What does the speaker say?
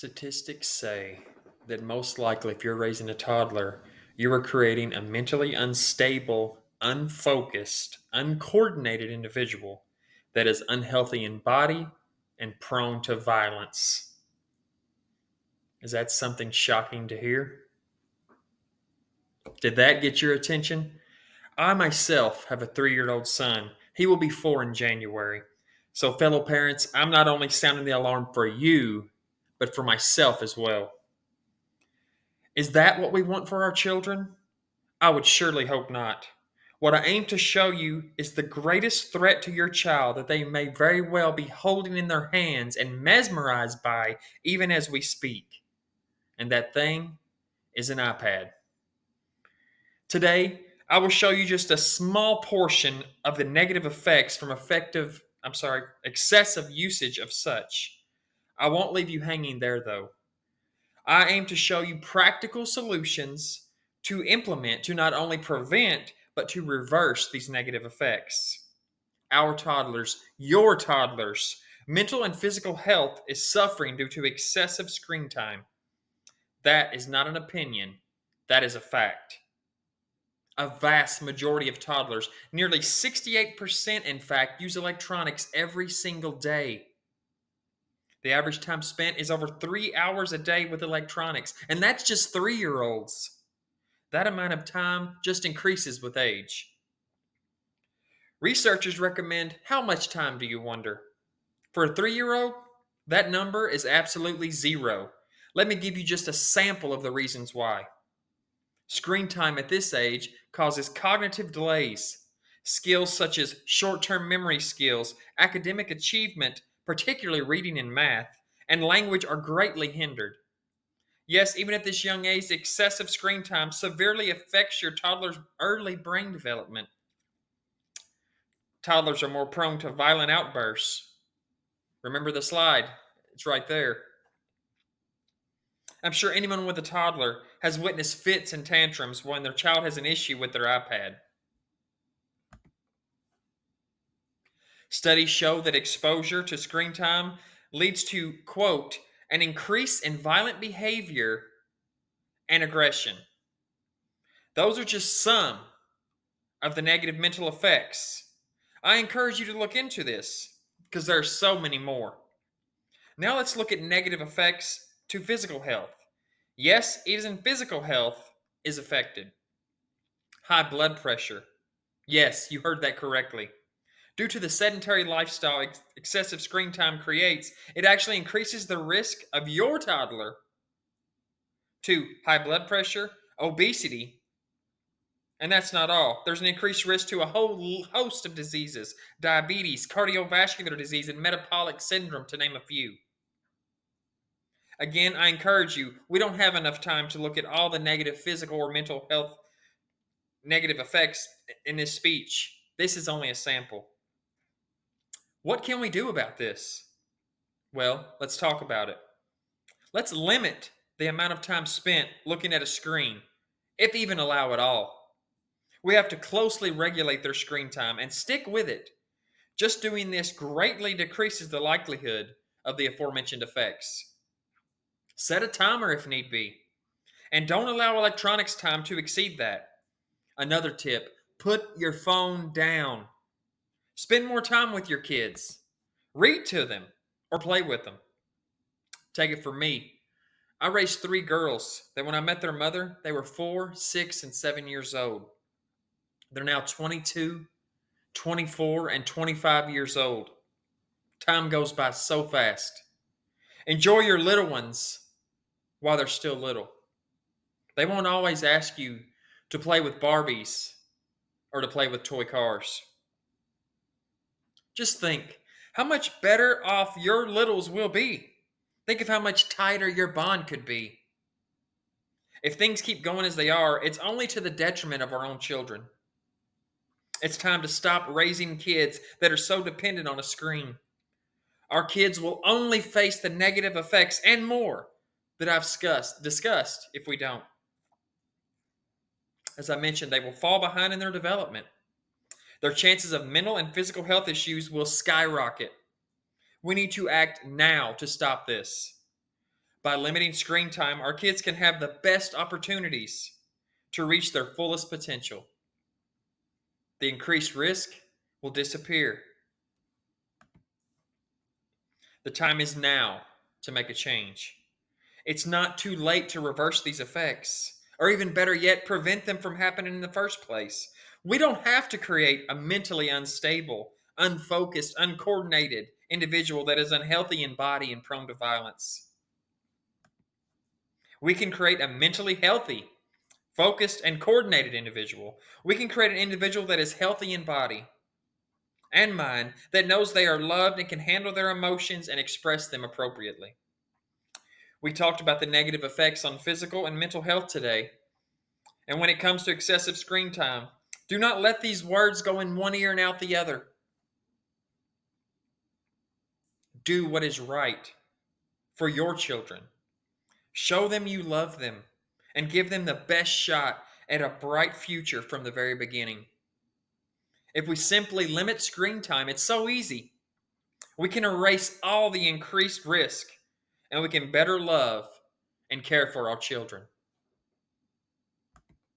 Statistics say that most likely, if you're raising a toddler, you are creating a mentally unstable, unfocused, uncoordinated individual that is unhealthy in body and prone to violence. Is that something shocking to hear? Did that get your attention? I myself have a 3-year-old son. He will be 4 in January. So, fellow parents, I'm not only sounding the alarm for you, but for myself as well. Is that what we want for our children? I would surely hope not. What I aim to show you is the greatest threat to your child that they may very well be holding in their hands and mesmerized by even as we speak. And that thing is an iPad. Today, I will show you just a small portion of the negative effects from excessive usage of such. I won't leave you hanging there though. I aim to show you practical solutions to implement to not only prevent, but to reverse these negative effects. Our toddlers, your toddlers, mental and physical health is suffering due to excessive screen time. That is not an opinion, that is a fact. A vast majority of toddlers, nearly 68% in fact, use electronics every single day. The average time spent is over 3 hours a day with electronics, and that's just 3-year-olds. That amount of time just increases with age. Researchers recommend how much time do you wonder? For a 3-year-old, that number is absolutely zero. Let me give you just a sample of the reasons why. Screen time at this age causes cognitive delays. Skills such as short-term memory skills, academic achievement, particularly reading and math, and language are greatly hindered. Yes, even at this young age, excessive screen time severely affects your toddler's early brain development. Toddlers are more prone to violent outbursts. Remember the slide, it's right there. I'm sure anyone with a toddler has witnessed fits and tantrums when their child has an issue with their iPad. Studies show that exposure to screen time leads to, quote, an increase in violent behavior and aggression. Those are just some of the negative mental effects. I encourage you to look into this because there are so many more. Now let's look at negative effects to physical health. Yes, even physical health is affected. High blood pressure. Yes, you heard that correctly. Due to the sedentary lifestyle excessive screen time creates, it actually increases the risk of your toddler to high blood pressure, obesity, and that's not all. There's an increased risk to a whole host of diseases, diabetes, cardiovascular disease, and metabolic syndrome, to name a few. Again, I encourage you, we don't have enough time to look at all the negative physical or mental health negative effects in this speech. This is only a sample. What can we do about this? Well, let's talk about it. Let's limit the amount of time spent looking at a screen, if even allow it all. We have to closely regulate their screen time and stick with it. Just doing this greatly decreases the likelihood of the aforementioned effects. Set a timer if need be, and don't allow electronics time to exceed that. Another tip, put your phone down. Spend more time with your kids. Read to them or play with them. Take it from me. I raised 3 girls that when I met their mother, they were 4, 6, and 7 years old. They're now 22, 24, and 25 years old. Time goes by so fast. Enjoy your little ones while they're still little. They won't always ask you to play with Barbies or to play with toy cars. Just think how much better off your littles will be. Think of how much tighter your bond could be. If things keep going as they are, it's only to the detriment of our own children. It's time to stop raising kids that are so dependent on a screen. Our kids will only face the negative effects and more that I've discussed if we don't. As I mentioned, they will fall behind in their development. Their chances of mental and physical health issues will skyrocket. We need to act now to stop this. By limiting screen time, our kids can have the best opportunities to reach their fullest potential. The increased risk will disappear. The time is now to make a change. It's not too late to reverse these effects, or even better yet, prevent them from happening in the first place. We don't have to create a mentally unstable, unfocused, uncoordinated individual that is unhealthy in body and prone to violence. We can create a mentally healthy, focused, and coordinated individual. We can create an individual that is healthy in body and mind, that knows they are loved and can handle their emotions and express them appropriately. We talked about the negative effects on physical and mental health today. And when it comes to excessive screen time, do not let these words go in one ear and out the other. Do what is right for your children. Show them you love them and give them the best shot at a bright future from the very beginning. If we simply limit screen time, it's so easy. We can erase all the increased risk and we can better love and care for our children.